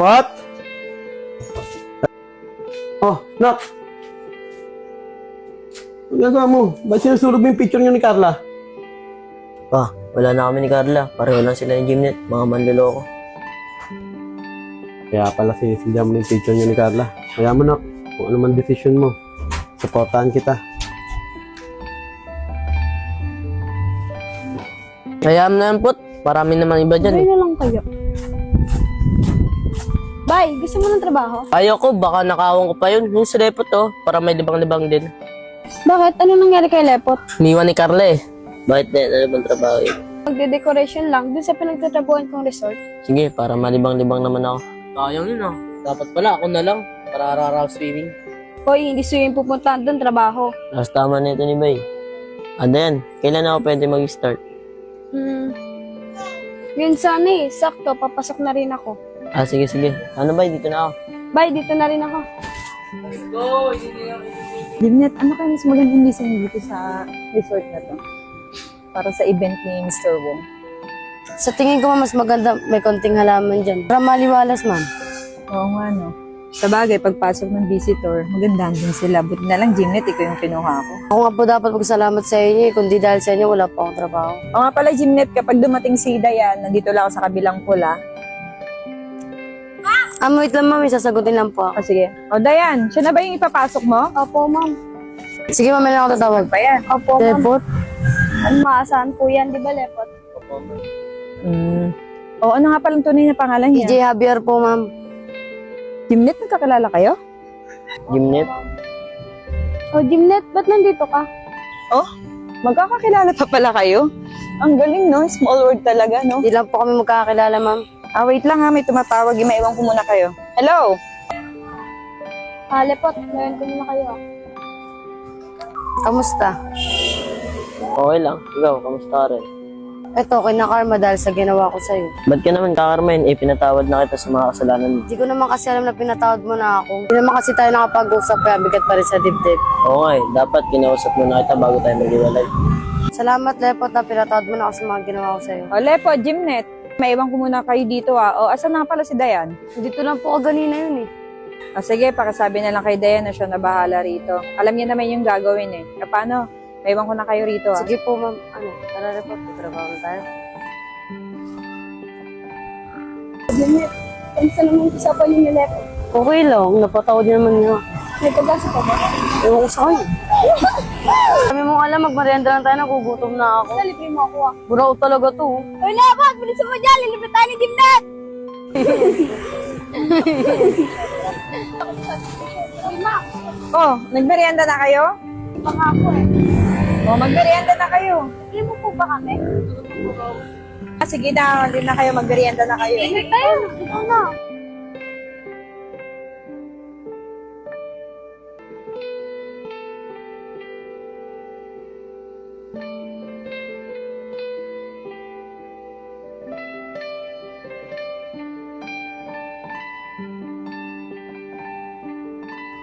Lepot? Oh, Nak. Ang gagawa mo? Ba't sinusunod mo yung picture niyo ni Carla? Pa, wala na kami ni Carla. Pareho lang sila ni Jimnet, mga manloloko. Kaya pala sinisindihan mo yung picture niyo ni Carla. Kaya mo, Nak. Kung ano man decision mo, supportahan kita. Kaya mo na yan, Put. Marami naman iba dyan. Sabay na lang kayo. Bay, gusto mo ng trabaho? Ayoko, baka nakawang ko pa yun. Yung sa Lepot, oh, para may libang-libang din. Bakit? Ano nangyari kay Lepot? Niwan ni Carla eh. Bakit din? Ano bang trabaho yun? Magde-decoration lang dun sa pinagtatrabuhan kong resort. Sige, para malibang-libang naman ako. Sayang yun ah. Dapat pala ako na lang para araw swimming. Hoy, hindi suyo yung pupuntahan dun, trabaho. Tapos tama na ito ni Bay. Ano yan? Kailan ako pwede mag-start? Yun sana eh, sakto, papasok na rin ako. Ah, sige, sige. Ano Bay? Dito na ako. Bay, dito na rin ako. Jimnet, ano kayo mas magandang design dito sa resort na to? Para sa event ni Mr. Wong. Sa tingin ko mas maganda may konting halaman dyan. Para maliwalas, ma'am. Oo nga, no? Sa bagay, pagpasok ng visitor, magandaan din sila. Buti na lang, Jimnet, ikaw yung kinuha ko. Ako nga po dapat magsalamat sa inyo eh. Kundi dahil sa inyo, wala pa akong trabaho. Oo nga pala, Jimnet, kapag dumating si Dayan, nandito lang ako sa kabilang pula. Wait lang, ma'am. Sasagutin lang po ako. Ah, sige. O, Dayan, siya na ba yung ipapasok mo? Opo, ma'am. Sige, ma'am. May lang ako tatawag. Pa yan. Opo, ma'am. Lepot? Ano maasahan po yan, di ba, Lepot? O, ano nga palang tunay na pangalan niya? EJ Javier po, ma'am. Jimnet, nagkakilala kayo? Jimnet? O, Jimnet, ba't nandito ka? Oh, magkakakilala pa pala kayo? Ang galing, no? Small world talaga, no? Hindi lang po kami magkakakilala, ma'am. Ah, wait lang ha, may tumatawag. Maiwan ko muna kayo. Hello? Lepot, ngayon ko muna kayo. Kamusta? Okay lang. Ikaw, kamusta ka rin? Eto, kinakarma dahil sa ginawa ko sa'yo. Ba't ka naman kakarmain? Eh, pinatawad na kita sa mga kasalanan mo. Hindi ko naman kasi alam na pinatawad mo na ako. Hindi naman kasi tayo nakapag-usap kaya bigat pa rin sa dibdib. Oo nga eh. Dapat kinausap mo na kita bago tayo maghiwalay. Salamat, Lepot, na pinatawad mo na ako sa mga ginawa ko sa'yo. O, Lepo, Jimnet. Maiwan ko muna kayo dito ha. O, asan na pala si Dayan? Dito lang po ako ganina yun eh. O, sige, pakisabi na lang kay Dayan na siya na bahala rito. Alam niya naman yung gagawin eh. E, paano? Maiwan ko na kayo rito ha. Sige po, ma'am. Tara, Lepot. Trabaho na tayo. Jimnet, kamusta naman usapan niyo ni Lepot? Okay lang. Napatawad naman niya. May pag-asa pa ba? Ewan ko sa kanya. Kami mong alam, magmerienda lang tayo, nagugutom na ako. Basta libre mo ako ah. Buraw talaga to. Hoy, Lepot, bilisan mo dyan, lilibre tayo ni Jimnet! Hoy, ma, Oh, nagmerienda na kayo? iba nga ako eh. O, magmerienda na kayo. Libre mo po ba kami? Ah, sige na, hindi na kayo. Magmerienda na kayo. Libre tayo, ito na.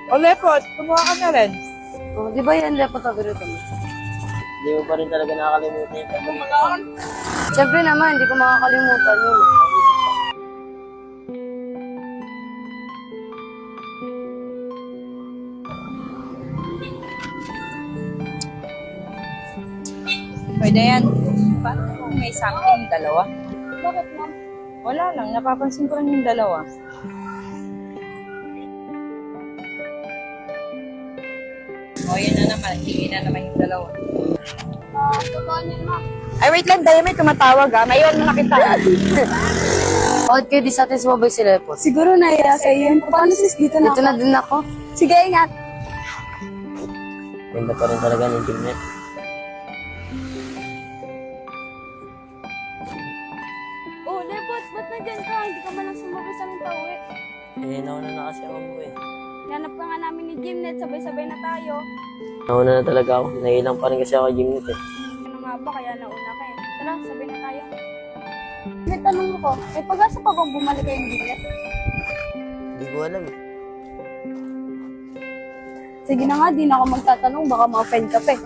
O, Lepot, kumuha ka na rin. Oh, di ba yan, Lepot, paborito mo? Hindi mo pa rin talaga nakakalimutan yung pag-ulit. Siyempre naman, hindi ko makakalimutan yun. Hoy, Dayan. Paano kung may something yung dalawa? Bakit, ma'am? Wala lang, napapansin ko lang yung dalawa. O, yan na naman. Hindi na naman yung dalawa. Totoo niyan, ma'am. Ay, wait lang, Dayan, may tumatawag ha. Mayon mo na kita. Bakit kayo di sa atin sumabay si Lepot? Siguro naiya sa iyo. Paano sis dito na Dito na din ako. Sige, ingat. Ganda pa rin talaga ni Jimnet. Oh, Lepot, ba't nandyan ka? Hindi ka man lang sumabay sa aming pauwi. Eh, nauna na kasi ako mo eh. Hanap ka nga namin ni Jimnet, sabay-sabay na tayo. Nauna na talaga ako. Nailang pa rin kasi ako kay Jimnet eh. Ano nga ba, kaya nauna ka eh. Tara, sabay na tayo. May tanong ko, may pag-asa pa bang bumalik kayo ni Jimnet? Hindi ko alam eh. Sige na nga, di na ako magtatanong, baka ma-offend ka pa eh.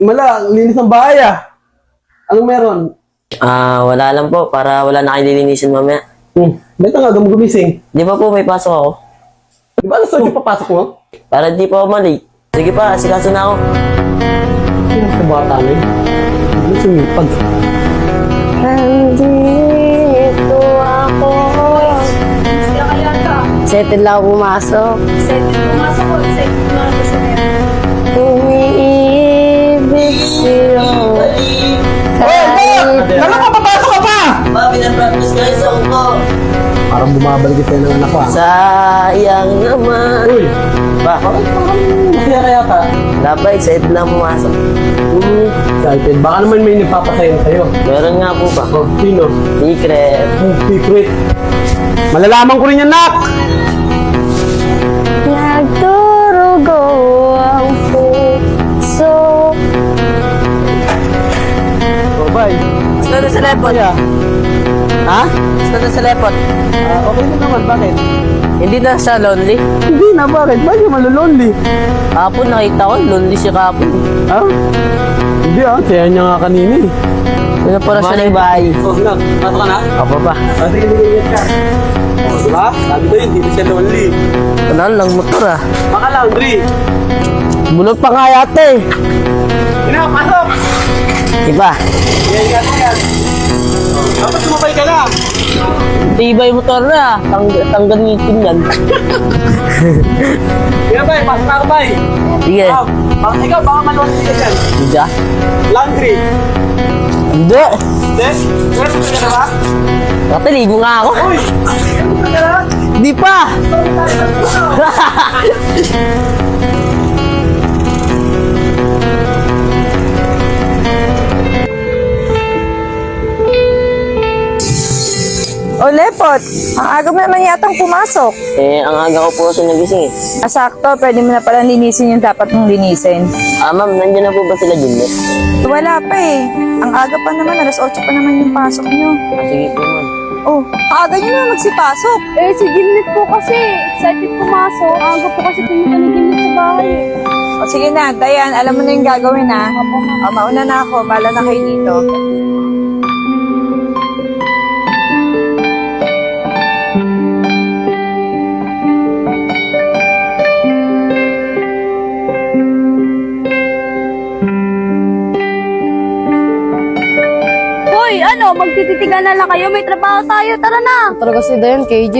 Mala, linis ng bahay ah. Anong meron? Wala lang po, para wala na kayo lilinisin mamaya. Ba't ang aga mo gumising? Di ba po may pasok ako? Di ba alas 8 papasok mo? Para di po ako malate. Sige pa, asikaso na ako. Ano sa bata na yun? Ano sumipag? Nandito ako. Sila kaya ka. Settle lang ako pumasok. Excited pumasok ko. Excited na ako sa meron. Umiibig siya. Ano ka, papasok ka pa! Pa, pinapractice kayo sa ko. Parang bumabalik sa'yo ng anak ko ah. Sayang naman. Uy! Ba, Bakit parang masaya ka yata? wala pa, excited lang pumasok. Excited. Baka naman may nagpapasayin sa'yo. Meron nga po ba? Oh, sino? Secret. Secret. Malalaman ko rin yan, nak! Nagdurugo ang puso. Oh, bye. Gusto na sa lepot. Ha? Gusto na sa lepot. Okay na naman, bakit? Hindi na siya lonely. Hindi na, bakit? Bakit yung malulonely? Kapon nakita ko, lonely siya kapon. Ha? Hindi ah, saya niya nga kanina eh. Ano para siya ng bahay? Oh, nak, pasok ka na? Apa pa? Sige, sige, ka. Oh, diba? Sabi ko yun, hindi na siya lonely. Ano lang motor ah. Baka laundry. Bulot pa nga yate. Ina, pasok! Diba? Yan, yan, yan. Dapat sumabay ka na. Tibay motor na. Tanggal ngipin yan. Yan, bay, pasok na ako, bay. Sige. Ikaw, baka malonely ka dyan. Hindi ah. Laundry. Hindi. Then, meron ka na ba? Kataligo nga ako. Uy! Meron ka na? Di pa. O, Lepot, ang aga mo naman yatang pumasok. Ang aga ko po kasi nagising eh. Sakto, pwede mo na pala linisin yung dapat mong linisin. Ma'am, nandiyan na po ba sila Jimlet? Wala pa eh. Ang aga pa naman, alas 8 pa naman yung pasok nyo. Sige po, ma'am. Oh, aga nyo na magsipasok. Eh, si Jimlet po kasi. Excited pumasok. Aga po kasi pumunta ni Jimlet sa bahay eh. O sige na, Dayan, alam mo na yung gagawin ha. O, mauna na ako, bala na kayo dito. Hoy, ano? Magtititigan na lang kayo. May trabaho tayo. Tara na. Talaga si Dayan, KJ.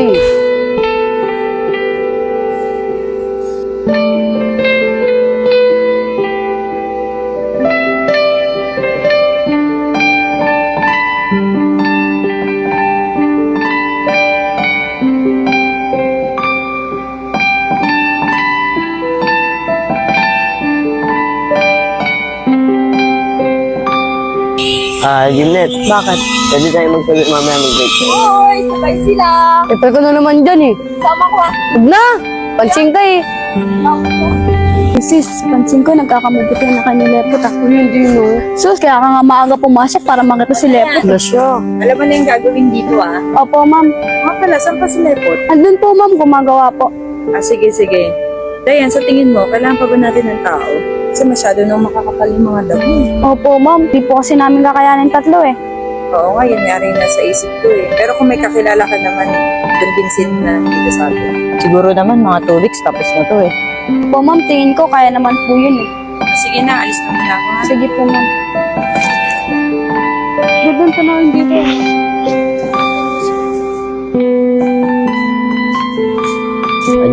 Jimlet. Bakit? Pwede tayo magsabi mamaya mag-break. Hoy, sabay sila. Epal ko na naman dyan eh. Sama ko ah. Huwag na! Pansing ka eh. Sis, pansin ko nagkakamubuti na kanya Lepot ah. Hindi no. Sus, kaya ka nga maaga pumasok para makita si Lepot. Wala siya. Alam mo na yung gagawin dito ah. Opo, ma'am. Mga pala, saan pa si Lepot? Andun po, ma'am. Gumagawa po. Sige, sige. Dayan, sa tingin mo, kailangan pa ba natin ng tao? Kasi masyado nang makakapal yung mga damo. Opo, ma'am. Di po kasi namin kakayanin tatlo eh. Oo nga, yun nga rin nasa isip ko eh. Pero kung may kakilala ka naman, convinced na dito sa atin. Siguro naman mga 2 weeks tapos na to eh. Opo, ma'am. Tingin ko kaya naman po yun eh. Sige na, alis na muna ako ha. Sige po, ma'am. Doon pa na dito.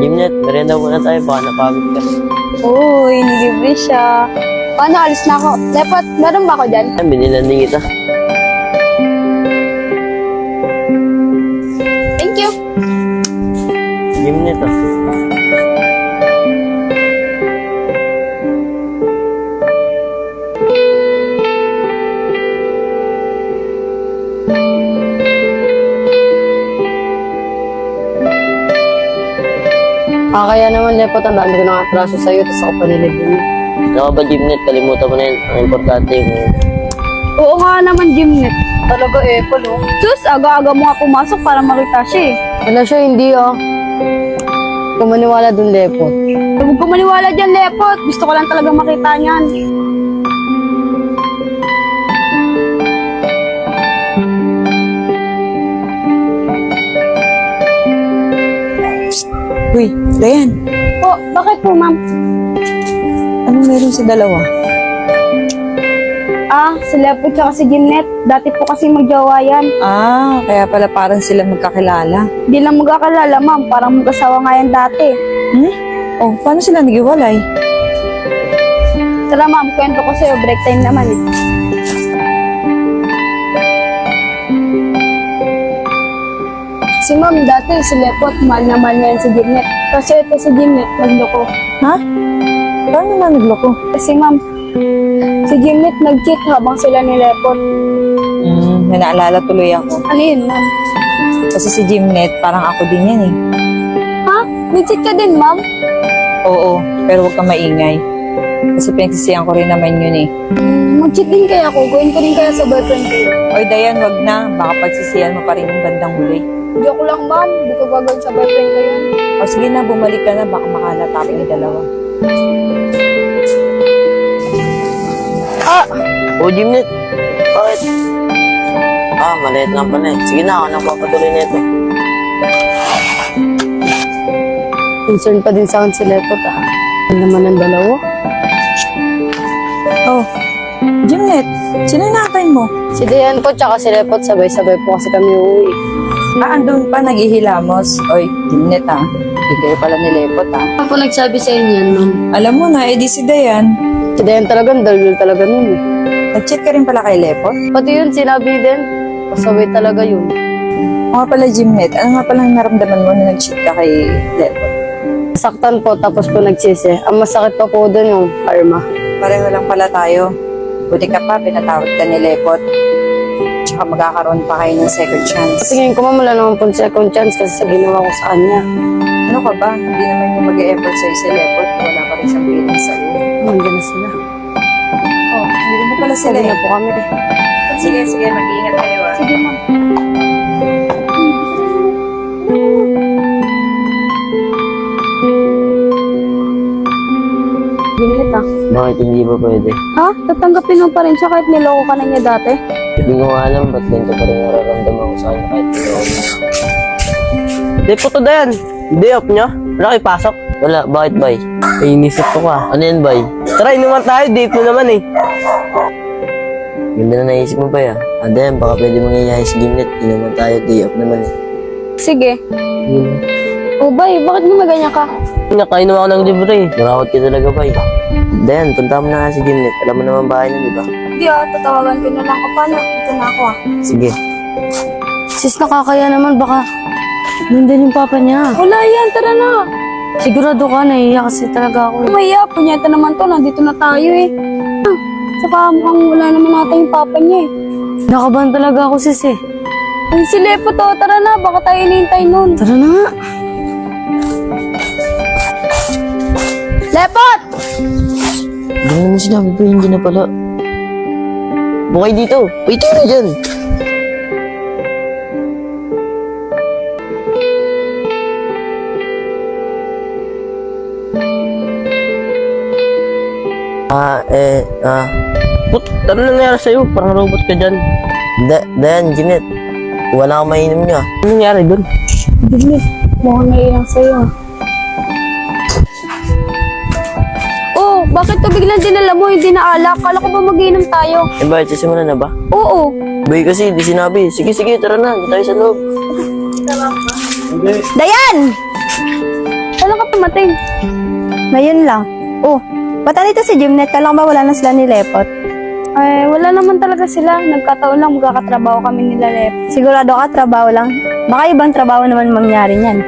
Jimlet, merienda muna tayo. Baka napagod ka. Uy, nilibre siya. Paano, alis na ako. Lepot, meron ba ako dyan? Binilan din kita. Thank you. Jimlet ah. Kaya naman, Lepot, ang dami ko ng atraso sa'yo, tapos ako panilibin mo. Ano ka ba, Jimlet? Kalimutan mo na yun. Ang importante yung... Oo nga naman, Jimnet. Talaga, Epal, oh. Sus, aga-aga mo nga pumasok para makita siya eh. Wala siya, hindi, oh. Kung maniwala dun, Lepot. Huwag ko maniwala dyan, Lepot. Gusto ko lang talaga makita niyan. Uy, Dayan, Po, bakit po, ma'am? anong meron sa dalawa? Ah, si Lepo tsaka si Gimnet. Dati po kasi magjawa yan. Ah, kaya pala parang sila magkakilala. Di lang magkakalala, ma'am. Parang mag-asawa nga yan dati. Hmm? Oh, paano sila naghiwalay? Tara, ma'am. Kwento ko sa'yo. Break time naman eh. Si ma'am, dati si Lepot, mahal na mahal niya yan si Gimnet. Kasi ito si Gimnet, nagloko. Ha? Paano na nagloko? Kasi ma'am, si Gimnet nag-cheat habang sila ni Lepot. May naalala tuloy ako. Ano yun, ma'am? Kasi si Jimnet, parang ako din yan eh. Ha? Nag-cheat ka din, ma'am? Oo, pero huwag kang maingay. Kasi pinagsisiyan ko rin naman yun eh. Mag-cheat din kaya ako. Gawin ko rin kaya sa boyfriend ko. Oy, Dayan, wag na. Baka pagsisiyan mo pa rin yung bandang huli. Joke lang, ma'am. Hindi ko gagawin sa boyfriend ko yun. O sige na, bumalik ka na. Baka makalata kayong dalawa. O, Jimnet. Bakit? Ah, maliit lang pala eh. Sige na, ako nang papatuloy nito. Concern pa din sa akin si Lepot ah. Ano naman ang dalawa? Oh, Jimnet, sino nakatayin mo? Si Dayan po tsaka si Lepot, sabay-sabay po kasi kami uuwi. Ah, andun pa, naghihilamos. Oy, Jimnet ah. Hindi kayo pala nilepot ah. Ano po nagsabi sa inyo yan, ma'am? Alam mo na, edi si Dayan. Si Dayan talaga, dalgal talaga nun eh. Nag-cheat ka rin pala kay Lepot? Pati yun, sinabi din. Pasaway talaga yun. O nga pala, Jimnet, ano nga pala naramdaman mo na nag-cheat ka kay Lepot? Saktan po, tapos po nagsisi. Ang masakit pa po doon yung karma. Pareho lang pala tayo. Buti ka pa, pinatawad ka ni Lepot. Tsaka magkakaroon pa kayo ng second chance. Tingin ko ma'am, wala naman po second chance kasi sa ginawa ko sa kanya. Ano ka ba? Hindi naman yung mag-e-effort sa'yo si Lepot. Wala pa rin siyang feelings sa'yo. Nandiyan na sila. Oh, hindi rin mo pala sila Sabi eh. na po kami. Sige, sige, mag-iingat kayo ah. Sige, ma'am. Gimnet ah. Bakit hindi ba pwede? Ha? Tatanggapin mo pa rin siya kahit niloko ka na niya dati? Hindi ko nga alam ba't ganito pa rin nararamdaman ko sa kanya kahit niloko niya. Di po to Dayan. Day off nyo? Wala kayo pasok? Wala, bakit bay? Ay, inisip ko ka. Ano yan bay? Tara, inuman tayo. Date mo naman eh. Ganda na naisip mo ba ya? Ano yan, baka pwede mangyayari si Gimnet. Hindi naman tayo, day off naman eh. Sige. O, bay, bakit mo ganyan ka? Nakainom ako ng libre eh. Marawat ka talaga bay. Dayan, punta mo na nga si Gimnet. Alam mo naman bahay niya, di ba? Hindi ah, tatawagan ko na lang ka paano. Ito na ako ah. Sige. Sis, nakakaya naman. Baka nandun yung papa niya. Wala yan, tara na. Sigurado ka, naiiyak kasi talaga ako. Umaya, punyeta naman to, nandito na tayo eh. Saka mukhang wala naman natin yung papa niya eh. Nakabahan talaga ako, sis eh. Ay, si Lepo to, tara na, baka tayo hinihintay nun. Tara na nga. Lepot! Hindi mo naman sinabi pa hindi na pala. Bukay dito. Wait ka na dyan. Put, ano nangyari sa'yo? Parang robot ka dyan. Dayan, Gimnet. Wala akong mainom niya. Ano nangyari dun? Gimnet, mukhang nailang sa'yo. Oh, bakit to biglang dinala mo, hindi na alak? Kala ko ba mag-iinom tayo? Eh bakit, sisimulan na ba? Oo. Bay kasi, di sinabi. Sige, sige, tara na. Di tayo sa loob. Dayan! Kailan ka pumating? Ngayon lang. Oh, ba't nandito si Jimnet? Kala ko ba wala na sila ni Lepot? Eh, wala naman talaga sila. Nagkataon lang magkakatrabaho kami nila Lepot. Sigurado ka, trabaho lang. Baka ibang trabaho naman mangyari niyan.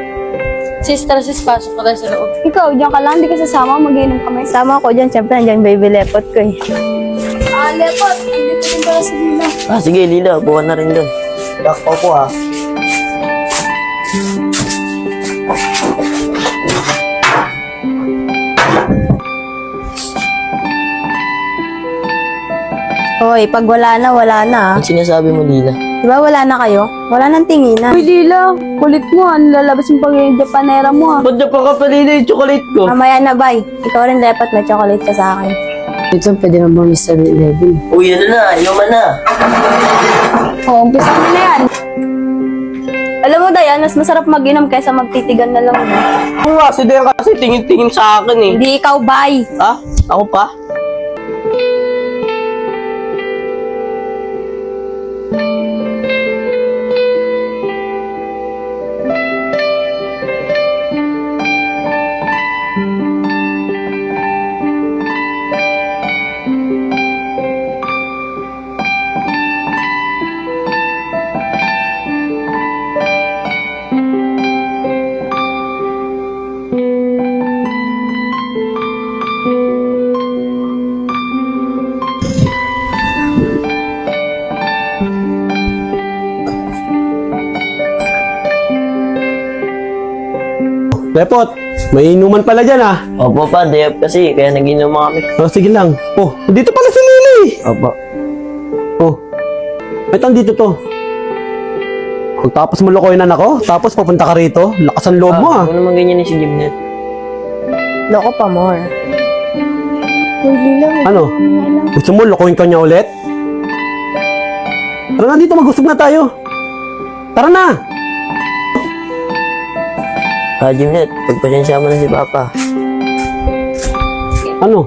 Sis, tara sis, pasok pa tayo sa loob. Ikaw, diyan ka lang, di ka sasama, mag-iinom kami. Sama ako dyan, syempre nandiyan baby Lepot ko eh. Ah, Lepot, andito din pala si Lila. Ah, sige, Lila. Buwan na rin dun. Bakit po ha? Hoy, pag wala na. Ang sinasabi mo, Lila? Diba wala na kayo? Wala nang tinginan. Uy, Lila, kulit mo ah. Nilalabas yung pag-Japanera mo ah. Ba't niya pa kapalila yung chocolate ko? Mamaya na, bay. Ikaw rin, Lepot, may chocolate ka sa akin. Ito, pwede na ba may 7-Eleven? Uy, ano na? Inuman na. Oo, umpisa mo na yan. Alam mo, Dayan, mas masarap mag-inom kaysa magtitigan na lang. Ako nga, si Dayan kasi tingin-tingin sa akin eh. Hindi ikaw, bay. Ha? Ako pa? Lepot, may inuman pala dyan ah. Opo pa, day off kasi, kaya nag-inom kami. Oh, sige lang. Oh, dito pala si Lily. Opo. Oh, may dito to. Kung tapos mo lokohin ako, tapos papunta ka rito, lakas ang loob mo ah. Ano naman ganyan ni si Gimnet? Loko pa more. Uy, Lila. Ano? Gusto mo lokohin ka niya ulit? Tara na dito, mag-usap na tayo. Tara na! Gimnet, pagpasensya mo na si Papa. Ano?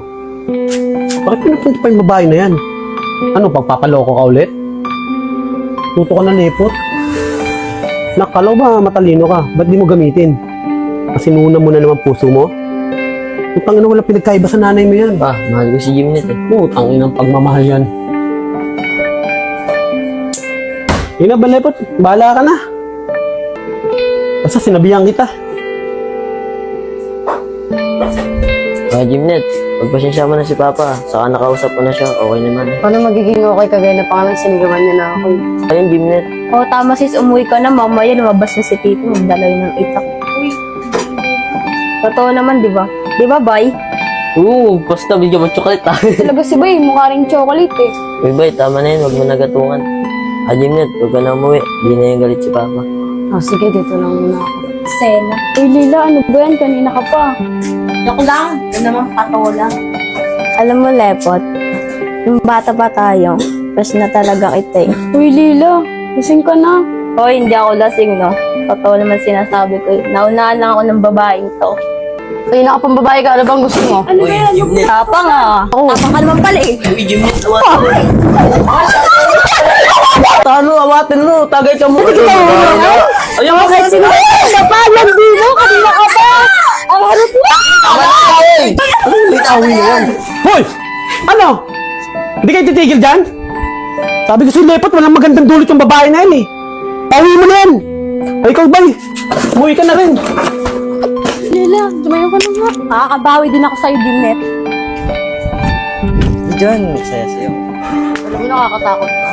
Bakit pinapunta pa yung babae na yan? Ano, pagpapaloko ka ulit? Tuto ka na lepot? Nakalaw ba matalino ka? Ba't di mo gamitin? Masinuna mo na naman puso mo? Utang ina, walang pinagkaiba sa nanay mo yan. Pa, mahal ko si Gimnet eh. Utang ina, pagmamahal yan. Yun na ba, lepot? Bahala ka na. Basta sinabihan kita. Gimnet, pagpasensya mo na si Papa. Saka nakausap ko na siya, okay naman. Paano magiging okay kagaya na pangalan sinigawan niya na ako? Ayun, Gimnet. O, tama sis, umuwi ka na. Mamaya lumabas na si Tito. Magdala yun ng itak. Totoo naman, di ba? Di ba, bay? Oo, basta bigyan mo chocolate ah. Talaga si Bay, mukha rin chocolate eh. Uy, bay, tama na yun, huwag mo nagatungan. Gimnet, huwag ka na umuwi. Hindi na yung galit si Papa. O, sige, dito lang muna ako. Sena. Uy, Lila, ano ba yan? Kanina ka pa. Joke lang. Ito naman patola. Alam mo, Lepot, yung bata pa tayo, fresh na talaga kita eh. Uy, Lila, lasing ka na. Hoy, hindi ako lasing, no? Totoo naman sinasabi ko. Naunahan lang ako ng babaeng to. Kaya na ka pang babae ka, ano bang gusto mo? Ano ba yan? Gimnet. Tapang ah. Tapang ka naman pala eh. Uy, Gimnet, awa. Tano, awatin mo. Tagay ka mo. Ayaw mo kasi. Sa palan dito, kanina ka pa. Ang harap mo. Awin na yan. Hoy! Ano? Hindi kayo titigil dyan? Sabi ko si Lepot, walang magandang dulot yung babae na yan eh. Pauwi mo na yan. Ay, ikaw ba? Umuwi ka na rin. Lila, tumayo ka na nga. Makakabawi din ako sa'yo, Gimnet. Diyan, saya sa'yo. Alam mo, nakakatakot ka.